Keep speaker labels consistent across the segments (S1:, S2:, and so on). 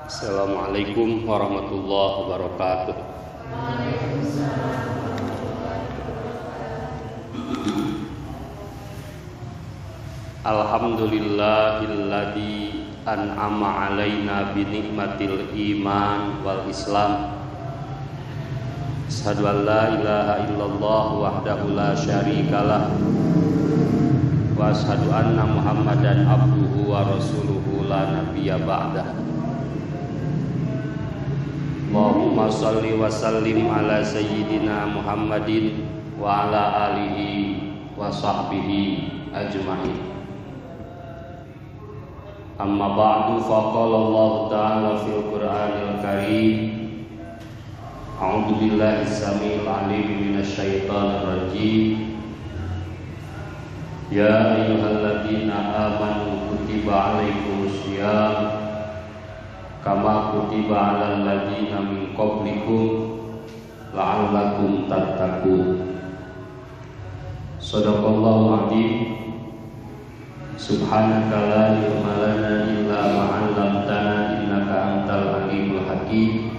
S1: Assalamualaikum warahmatullahi wabarakatuh. Alhamdulillahilladzi an'ama alaina bi nikmatil iman wal islam. Asyhadu an la ilaha illallah wahdahu la syarikalah wa asyhadu anna Muhammadan abduhu wa rasuluhu la nabiyya ba'dah. Allahumma shalli wa sallim ala sayyidina Muhammadin wa ala alihi wa sahbihi ajma'in. Amma ba'du, faqala Allah ta'ala fil Qur'anil Karim. A'udzu billahi samil alim minasy syaithanir rajim. Ya ayyuhalladzina amanu kutiba 'alaikumus syiyam kama kutiba 'alal ladzina min qablikum la'allakum tattaqun. Shadaqallahu 'azim. Subhanaka la ilma lana illa ma 'allamtana innaka antal alimul hakim.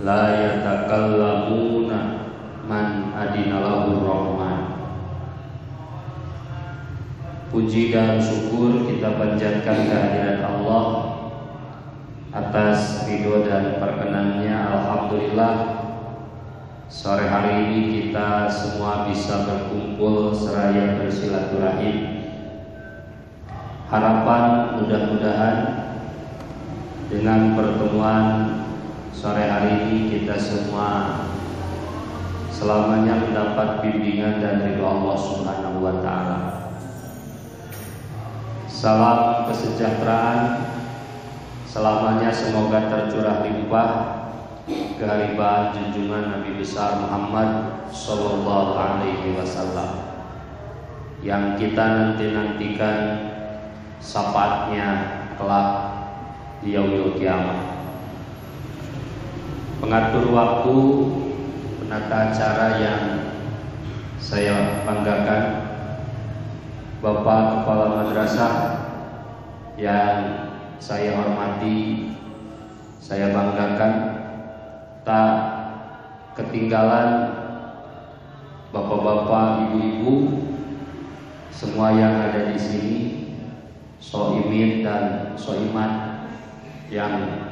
S1: La yatakallamuna man adina lahu rahman. Puji dan syukur kita panjatkan kehadirat Allah atas ridho dan perkenannya. Alhamdulillah, sore hari ini kita semua bisa berkumpul seraya bersilaturahim. Harapan mudah-mudahan dengan pertemuan sore hari ini kita semua selamanya mendapat bimbingan dan ridho Allah Subhanahu wa ta'ala. Salam kesejahteraan selamanya semoga tercurah limpah kehadiran junjungan Nabi besar Muhammad sallallahu alaihi wasallam yang kita nantikan syafaatnya kelak di yaumil kiamat. Pengatur waktu, penata acara yang saya banggakan, Bapak Kepala Madrasah yang saya hormati, saya banggakan, tak ketinggalan bapak-bapak, ibu-ibu, semua yang ada di sini, soimin dan soimat yang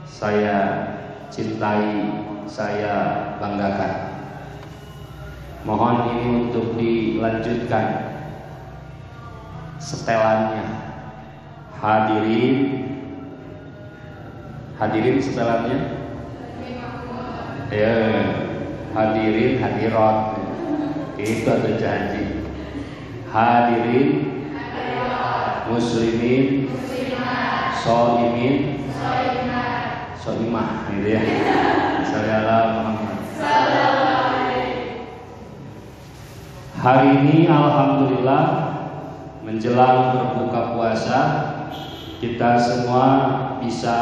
S1: saya cintai, saya banggakan. Mohon ini untuk dilanjutkan setelannya. Hadirin setelannya ya, hadirin hadirat itu ada janji. Hadirin muslimin sholimin sholimah gitu ya. Sallallahu hari ini alhamdulillah menjelang berbuka puasa, kita semua bisa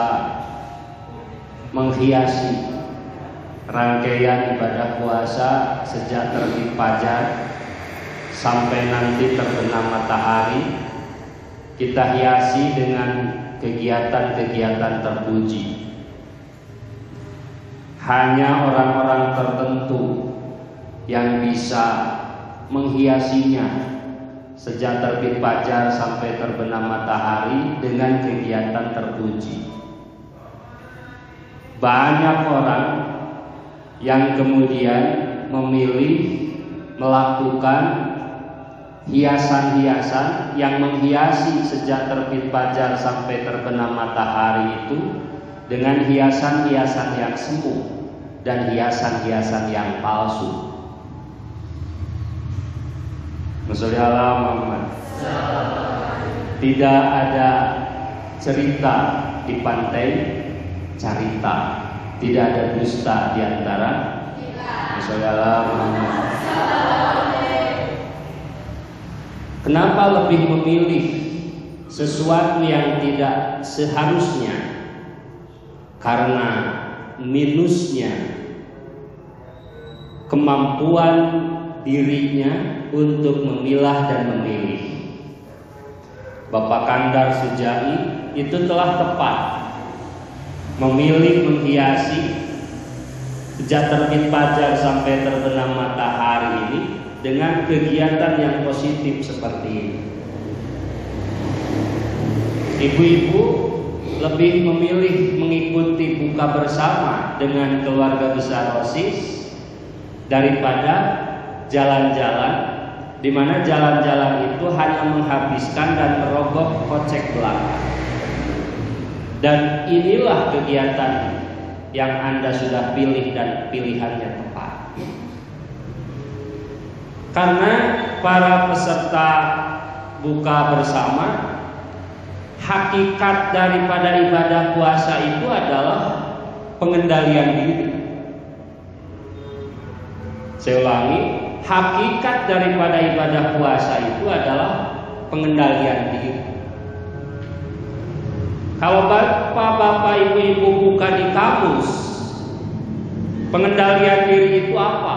S1: menghiasi rangkaian ibadah puasa sejak terbit fajar sampai nanti terbenam matahari. Kita hiasi dengan kegiatan-kegiatan terpuji. Hanya orang-orang tertentu yang bisa menghiasinya sejak terbit fajar sampai terbenam matahari dengan kegiatan terpuji. Banyak orang yang kemudian memilih melakukan hiasan-hiasan yang menghiasi sejak terbit fajar sampai terbenam matahari itu dengan hiasan-hiasan yang semu dan hiasan-hiasan yang palsu. Maksudnya Muhammad. Tidak ada cerita di pantai carita, tidak ada dusta di antara Maksudnya Muhammad. Kenapa lebih memilih sesuatu yang tidak seharusnya? Karena minusnya kemampuan dirinya untuk memilah dan memilih. Bapak Kandar Sujai itu telah tepat memilih menghiasi sejak terbit fajar sampai terbenam matahari ini dengan kegiatan yang positif seperti ini. Ibu-ibu lebih memilih mengikuti buka bersama dengan keluarga besar OSIS daripada jalan-jalan, di mana jalan-jalan itu hanya menghabiskan dan merogoh kocek belaka. Dan inilah kegiatan yang Anda sudah pilih dan pilihannya tepat. Karena para peserta buka bersama, hakikat daripada ibadah puasa itu adalah pengendalian diri. Saya ulangi, hakikat daripada ibadah puasa itu adalah pengendalian diri. Kalau bapak-bapak, ibu-ibu buka di kamus, pengendalian diri itu apa?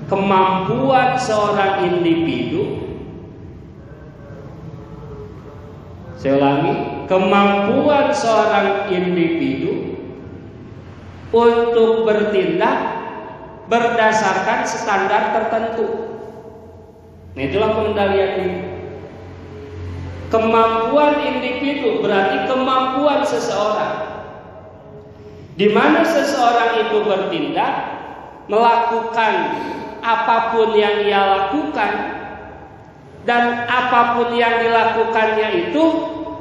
S1: Kemampuan seorang individu, saya ulangi, kemampuan seorang individu untuk bertindak berdasarkan standar tertentu. Nah, itulah pengendalian diri. Kemampuan individu berarti kemampuan seseorang, di mana seseorang itu bertindak, melakukan apapun yang ia lakukan, dan apapun yang dilakukannya itu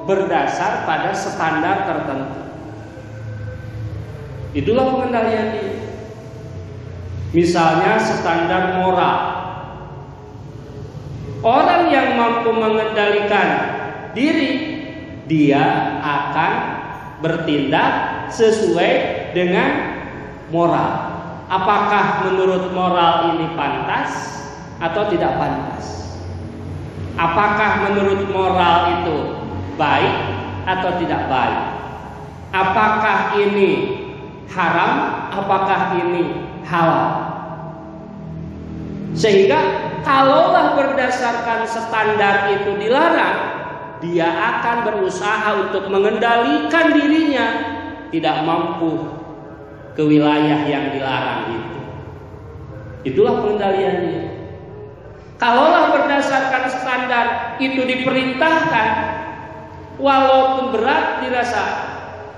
S1: berdasar pada standar tertentu. Itulah pengendalian diri. Misalnya standar moral. Orang yang mampu mengendalikan diri, dia akan bertindak sesuai dengan moral. Apakah menurut moral ini pantas atau tidak pantas? Apakah menurut moral itu baik atau tidak baik? Apakah ini haram? Apakah ini halal? Sehingga kalaulah berdasarkan standar itu dilarang, dia akan berusaha untuk mengendalikan dirinya tidak mampu ke wilayah yang dilarang itu. Itulah pengendalian diri. Kalaulah berdasarkan standar itu diperintahkan, walaupun berat dirasa,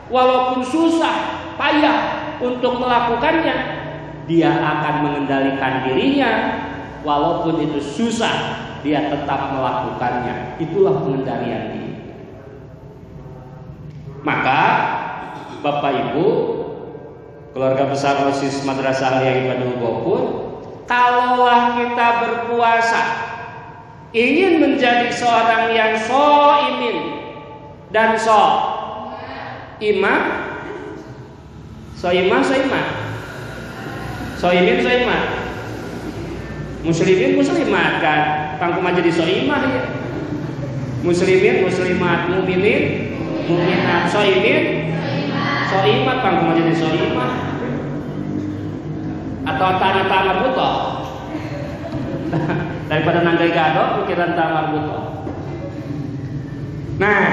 S1: walaupun susah, payah untuk melakukannya, dia akan mengendalikan dirinya. Walaupun itu susah, dia tetap melakukannya. Itulah pengendalian diri. Maka Bapak Ibu, keluarga besar OSIS Madrasah Aliyah Ibadul Ghafur, kalaulah kita berpuasa ingin menjadi seorang yang shaimin dan shaimah, muslimin muslimat kan, pangku jadi shaimah ya. Muslimin muslimat, mukminin mukminat, shaimin shaimat, pangku jadi shaimah. Atau tanah butuh daripada nanggai gado pikiran tamar butuh. Nah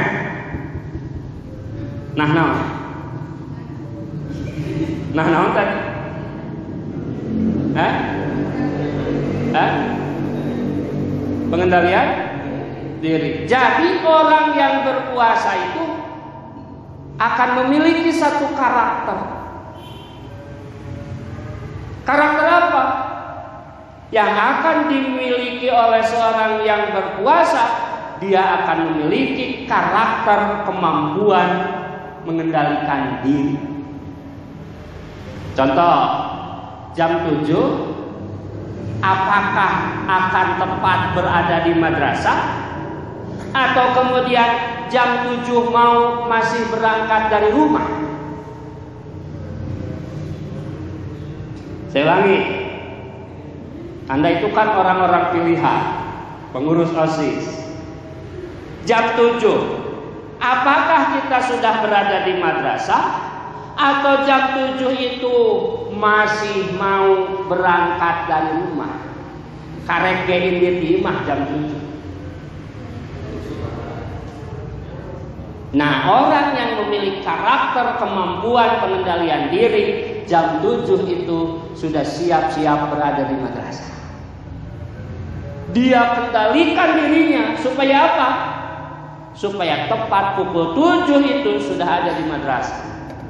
S1: tadi pengendalian diri. Jadi orang yang berpuasa itu akan memiliki satu karakter. Karakter apa? Yang akan dimiliki oleh seorang yang berpuasa, dia akan memiliki karakter kemampuan mengendalikan diri. Contoh, jam 7 apakah akan tepat berada di madrasah, atau kemudian jam 7 mau masih berangkat dari rumah? Saya ulangi, Anda itu kan orang-orang pilihan, pengurus OSIS. Jam 7, apakah kita sudah berada di madrasah, atau jam 7 itu masih mau berangkat dari rumah? Karek gein di imah jam 7. Nah, orang yang memiliki karakter kemampuan pengendalian diri, jam 7 itu sudah siap-siap berada di madrasah. Dia kendalikan dirinya supaya apa? Supaya tepat pukul 7 itu sudah ada di madrasah.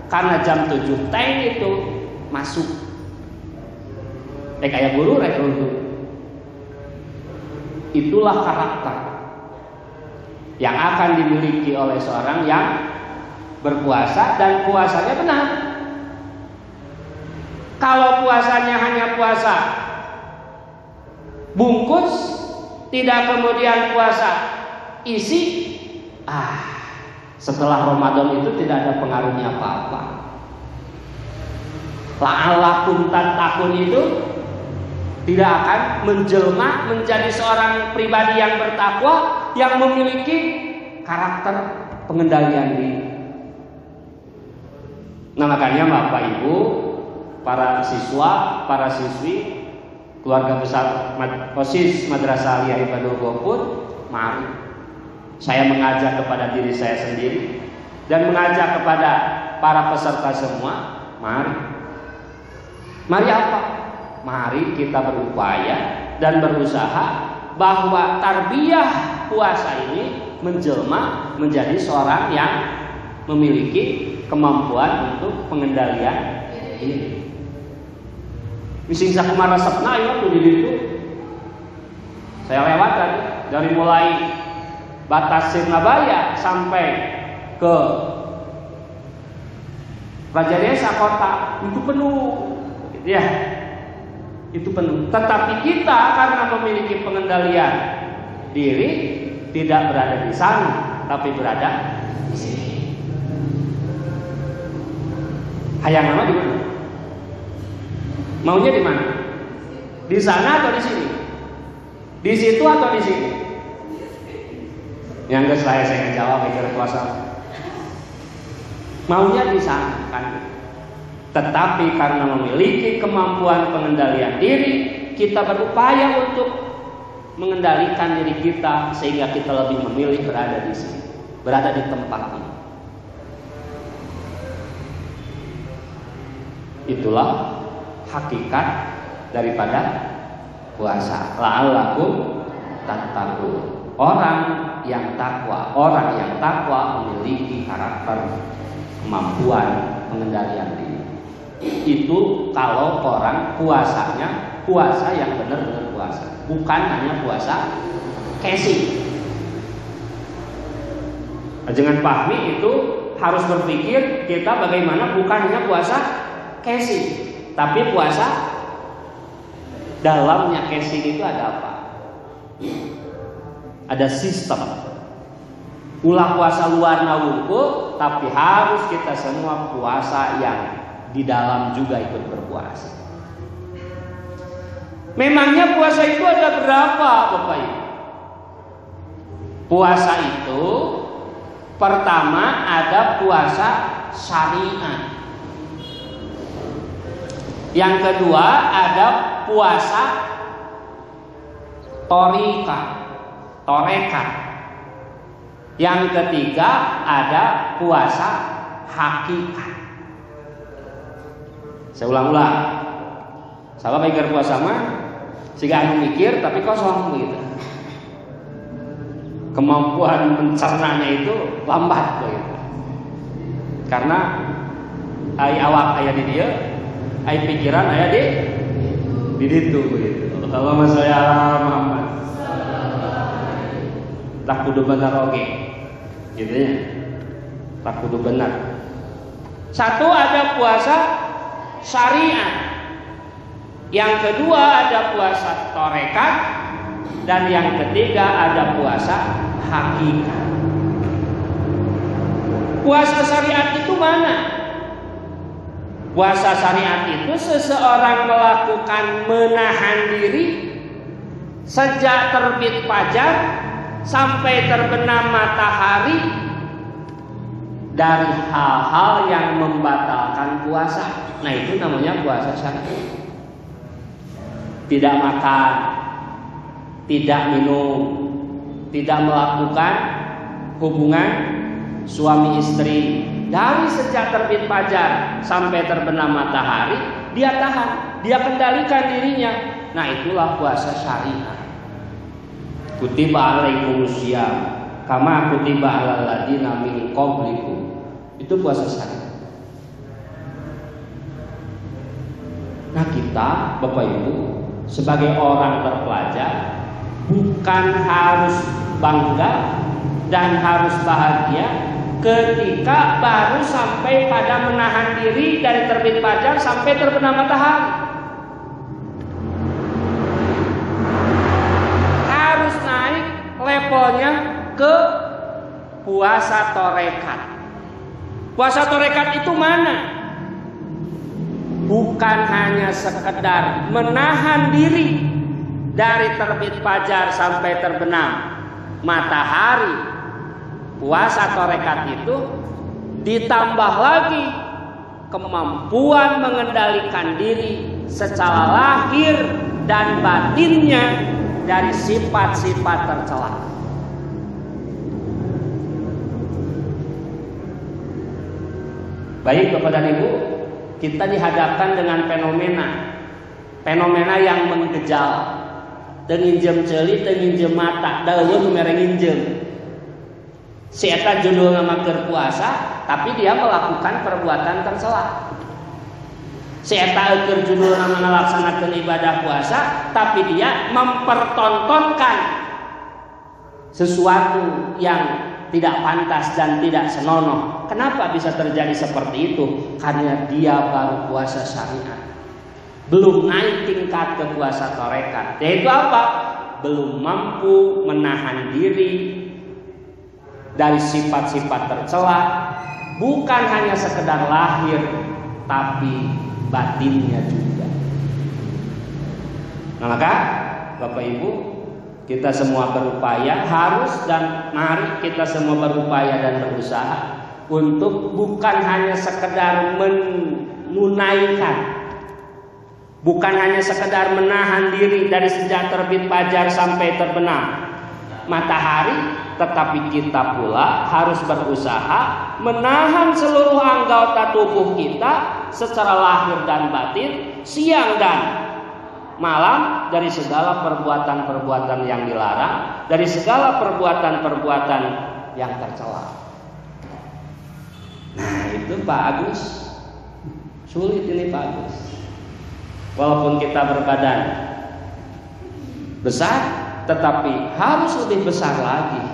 S1: Karena jam 7 teng itu masuk. Kayak guru rek dulu. Itulah karakter yang akan dimiliki oleh seorang yang berpuasa dan puasanya benar. Kalau puasanya hanya puasa bungkus, tidak kemudian puasa isi, setelah Ramadan itu tidak ada pengaruhnya apa-apa. La'alla kuntan takun itu tidak akan menjelma menjadi seorang pribadi yang bertakwa, yang memiliki karakter pengendalian diri. Nah, makanya Bapak Ibu, para siswa, para siswi, keluarga besar OSIS Madrasah Aliyah Ibadul Ghafur, mari saya mengajak kepada diri saya sendiri dan mengajak kepada para peserta semua, mari apa? Mari kita berupaya dan berusaha bahwa tarbiyah puasa ini menjelma menjadi seorang yang memiliki kemampuan untuk pengendalian ini. Mising sakumara resepna itu di situ. Saya lewat tadi dari mulai batas Sirnabaya sampai ke Raja Desa kota itu penuh, gitu ya. Itu penuh. Tetapi kita karena memiliki pengendalian diri tidak berada di sana, tapi berada di sini. Hayang nama di mana? Maunya di mana? Di sana atau di sini? Di situ atau di sini? Yang enggak saya jawab pikir kuasa. Maunya di sana kan? Tetapi karena memiliki kemampuan pengendalian diri, kita berupaya untuk mengendalikan diri kita sehingga kita lebih memilih berada di sini, berada di tempat ini. Itulah hakikat daripada puasa. La'allakum tattaqun. Orang yang takwa memiliki karakter kemampuan pengendalian diri. Itu kalau orang puasanya puasa yang benar-benar puasa, bukan hanya puasa casing. Jangan pahmi itu harus berpikir kita bagaimana bukan hanya puasa casing, tapi puasa dalamnya casing itu ada apa? Ada sistem. Ulah puasa luar nawungku, tapi harus kita semua puasa yang di dalam juga ikut berpuasa. Memangnya puasa itu ada berapa, Bapak Ibu? Puasa itu pertama ada puasa syariat. Yang kedua ada puasa torekat. Yang ketiga ada puasa hakikat. Saya ulang-ulang. Sahabat mikir puasa mah siga anu mikir tapi kosong begitu. Kemampuan mencernanya itu lambat begitu. Karena awak aya di dia, pikiran aya di ditu begitu. Allahumma sholli ala Muhammad. Tak kudu benar oge. Gitu ya. Tak kudu benar. Satu ada puasa syariat. Yang kedua ada puasa torekat. Dan yang ketiga ada puasa hakikat. Puasa syariat itu mana? Puasa syariat itu seseorang melakukan menahan diri sejak terbit fajar sampai terbenam matahari dari hal-hal yang membatalkan puasa. Nah, itu namanya puasa syariat. Tidak makan, tidak minum, tidak melakukan hubungan suami istri dari sejak terbit fajar sampai terbenam matahari, dia tahan, dia kendalikan dirinya. Nah, itulah puasa syariat. Kutiba alaikumusiyam kama kutiba alal ladina min qablikum. Itu puasa syariat. Nah, kita Bapak Ibu sebagai orang terpelajar bukan harus bangga dan harus bahagia ketika baru sampai pada menahan diri dari terbit fajar sampai terbenam matahari. Harus naik levelnya ke puasa torekat. Puasa torekat itu mana? Bukan hanya sekedar menahan diri dari terbit fajar sampai terbenam matahari. Puasa torekat itu ditambah lagi kemampuan mengendalikan diri secara lahir dan batinnya dari sifat-sifat tercela. Baik Bapak dan Ibu, kita dihadapkan dengan fenomena yang menggejala. Teu nginjem ceuli, teu nginjem mata, daeun mere nginjem. Si eta judulna mah keur puasa, tapi dia melakukan perbuatan tercela. Si eta keur judulna mah ngalaksanakeun ibadah puasa, tapi dia mempertontonkan sesuatu yang tidak pantas dan tidak senonoh. Kenapa bisa terjadi seperti itu? Karena dia baru puasa syariat, belum naik tingkat ke puasa torekat. Yaitu apa? Belum mampu menahan diri dari sifat-sifat tercela, bukan hanya sekedar lahir, tapi batinnya juga. Nah, maka Bapak Ibu, kita semua berupaya, harus dan mari kita semua berupaya dan berusaha untuk bukan hanya sekedar menunaikan, bukan hanya sekedar menahan diri dari sejak terbit fajar sampai terbenam matahari, tetapi kita pula harus berusaha menahan seluruh anggota tubuh kita secara lahir dan batin, siang dan malam, dari segala perbuatan-perbuatan yang dilarang, dari segala perbuatan-perbuatan yang tercela. Nah, itu Pak Agus, sulit ini Pak Agus. Walaupun kita berbadan besar, tetapi harus lebih besar lagi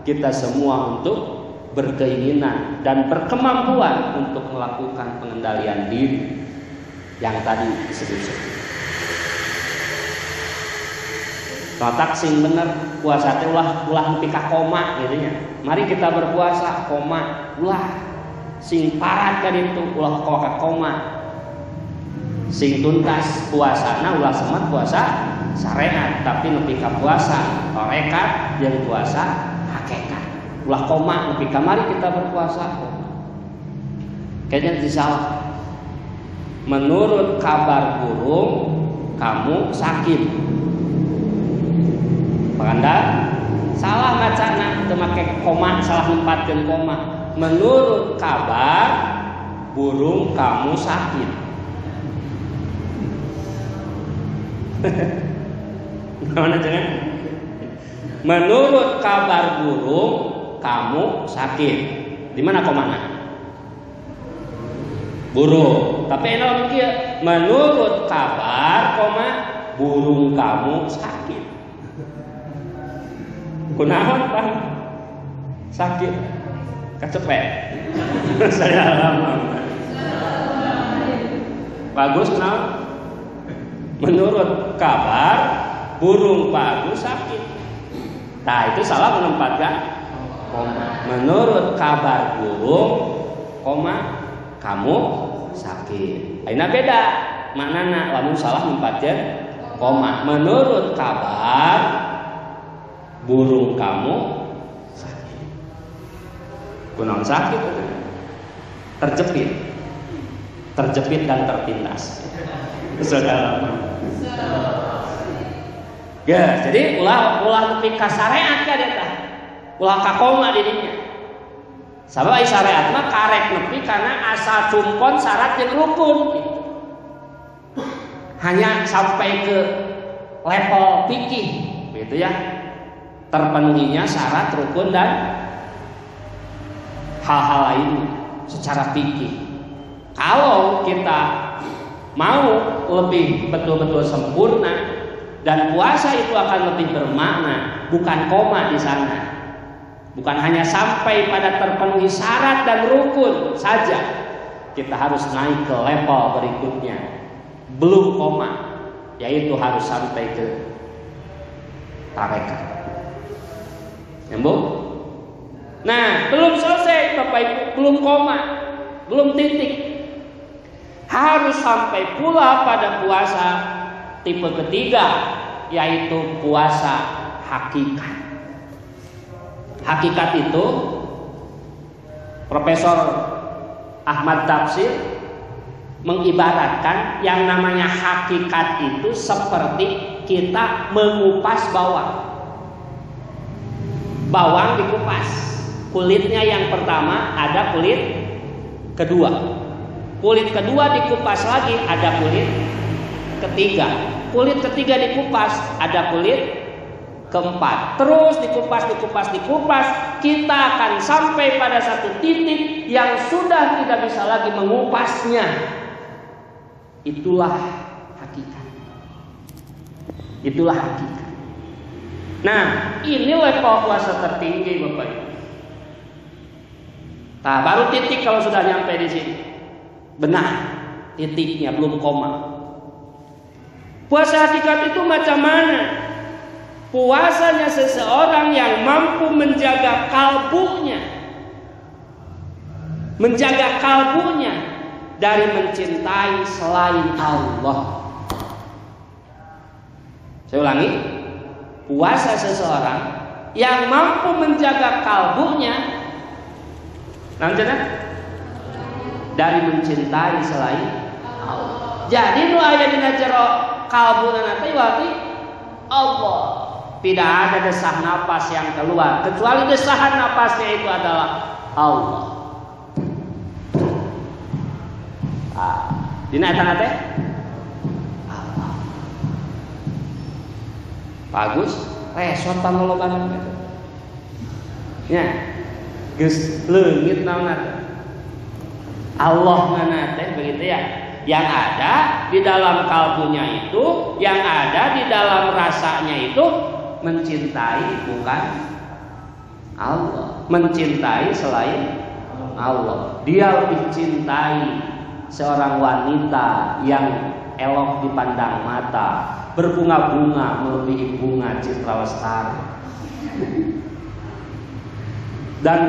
S1: kita semua untuk berkeinginan dan berkemampuan untuk melakukan pengendalian diri yang tadi disebut. Otak sing bener puasa teh ulah nepi ka koma gitu nya. Mari kita berpuasa koma, ulah sing parat ka ditu ulah ka koma. Sing tuntas puasana ulah semet puasa syariat, tapi nepi ka puasa torekat jeung puasa hakikat. Ulah koma nepi ka mari kita berpuasa. Kayaknya disalah. Menurut kabar burung kamu sakit. Anda salah ngacana, teu make koma, salah nempatkeun koma. Menurut kabar burung kamu sakit. Mana jangan? Menurut kabar burung kamu sakit. Di mana komana? Burung. Tapi enak kieu. Menurut kabar koma burung kamu sakit. Kunaon Pak? Sakit, kecepet. Saya alami. Bagus kenal? Menurut kabar burung Pak Agus sakit. Nah, itu salah menempatkan koma. Menurut kabar burung, koma kamu sakit. Ayeuna beda maknana lamun salah menempatkan koma. Menurut kabar burung kamu sakit. Kunaon sakit? Terjepit dan tertindas. Saudara. Ya, jadi ulah nepi ka syariat ka eta. Ulah ka koma dirinya. Sabab ai syariat mah karek nepi karena asal cumpon syarat jeung rukun. Hanya sampai ke level fikih gitu ya. Terpenuhinya syarat, rukun dan hal-hal lain secara fikih. Kalau kita mau lebih betul-betul sempurna dan puasa itu akan lebih bermakna, bukan koma di sana. Bukan hanya sampai pada terpenuhi syarat dan rukun saja. Kita harus naik ke level berikutnya. Belum koma, yaitu harus sampai ke tarekat. Nyambung? Nah, belum selesai Bapak Ibu, belum koma, belum titik. Harus sampai pula pada puasa tipe ketiga, yaitu puasa hakikat. Hakikat itu Profesor Ahmad Tafsir mengibaratkan yang namanya hakikat itu seperti kita mengupas bawang. Bawang dikupas, kulitnya yang pertama ada kulit kedua. Kulit kedua dikupas lagi ada kulit ketiga. Kulit ketiga dikupas ada kulit keempat, terus dikupas, kita akan sampai pada satu titik yang sudah tidak bisa lagi mengupasnya. Itulah hakikat. Itulah hakikat. Nah, ini level puasa tertinggi Bapak Ibu. Nah, baru titik kalau sudah nyampe di sini. Benar, titiknya belum koma. Puasa hakikat itu macam mana? Puasanya seseorang yang mampu menjaga kalbunya dari mencintai selain Allah. Saya ulangi, puasa seseorang yang mampu menjaga kalbunya dari mencintai selain Allah. Jadi nu aya dina jero kalbuna teh berarti Allah. Tidak ada desah napas yang keluar kecuali desahan napasnya itu adalah Allah. Dina eta teh Allah. Bagus, resot panoloban. Ya. Geus leungit naonna. Allah mana teh begitu ya. Yang ada di dalam kalbunya itu, yang ada di dalam rasanya itu mencintai bukan Allah, mencintai selain Allah. Dia lebih cintai seorang wanita yang elok dipandang mata, berbunga-bunga melebihi bunga Citra Lestari. Dan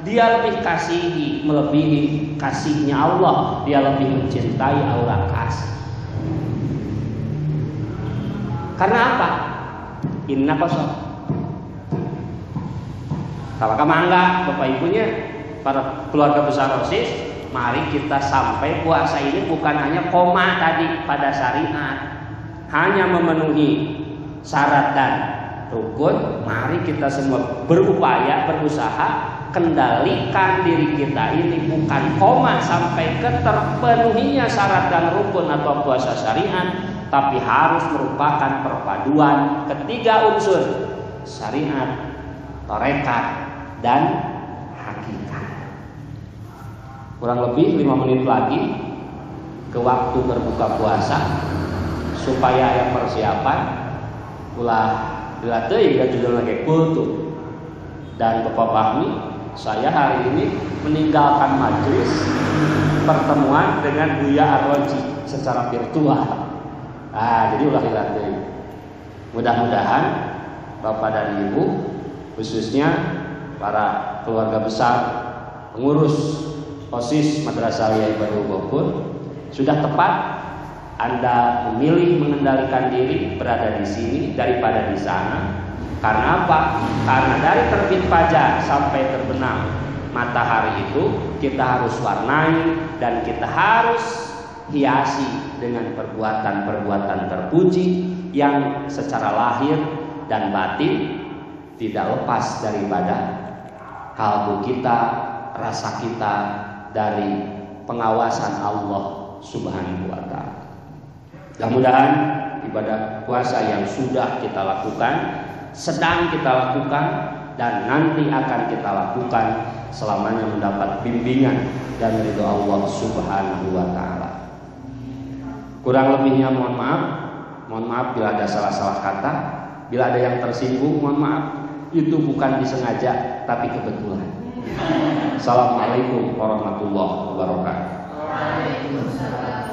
S1: dia lebih kasihi melebihi kasihnya Allah. Dia lebih mencintai aura kasih. Karena apa? Inna kosong. Kalau mangga Bapak Ibunya, para keluarga besar OSIS, mari kita sampai puasa ini bukan hanya koma tadi pada syariat, hanya memenuhi syarat dan rukun. Mari kita semua berupaya, berusaha kendalikan diri kita ini bukan koma sampai ke terpenuhinya syarat dan rukun atau puasa syariat, tapi harus merupakan perpaduan ketiga unsur syariat, tarekat, dan hakikat. Kurang lebih 5 menit lagi ke waktu berbuka puasa, supaya ada persiapan ulah dilatih dan judul lagi kultur. Dan Bapak Fahmi, saya hari ini meninggalkan majelis pertemuan dengan Buya Arroji secara virtual. Jadi ulah dilatih. Mudah-mudahan Bapak dan Ibu, khususnya para keluarga besar pengurus OSIS Madrasah Aliyah Ibadul Ghafur, sudah tepat Anda memilih mengendalikan diri berada di sini daripada di sana. Karena apa? Karena dari terbit fajar sampai terbenam matahari itu kita harus warnai dan kita harus hiasi dengan perbuatan-perbuatan terpuji yang secara lahir dan batin tidak lepas daripada kalbu kita rasa kita dari pengawasan Allah Subhanahu wa taala. Mudah-mudahan ibadah puasa yang sudah kita lakukan, sedang kita lakukan, dan nanti akan kita lakukan selamanya mendapat bimbingan dan ridho Allah Subhanahu wa taala. Kurang lebihnya mohon maaf bila ada salah-salah kata, bila ada yang tersinggung mohon maaf, itu bukan disengaja tapi kebetulan. Assalamualaikum warahmatullahi wabarakatuh. Waalaikumsalam.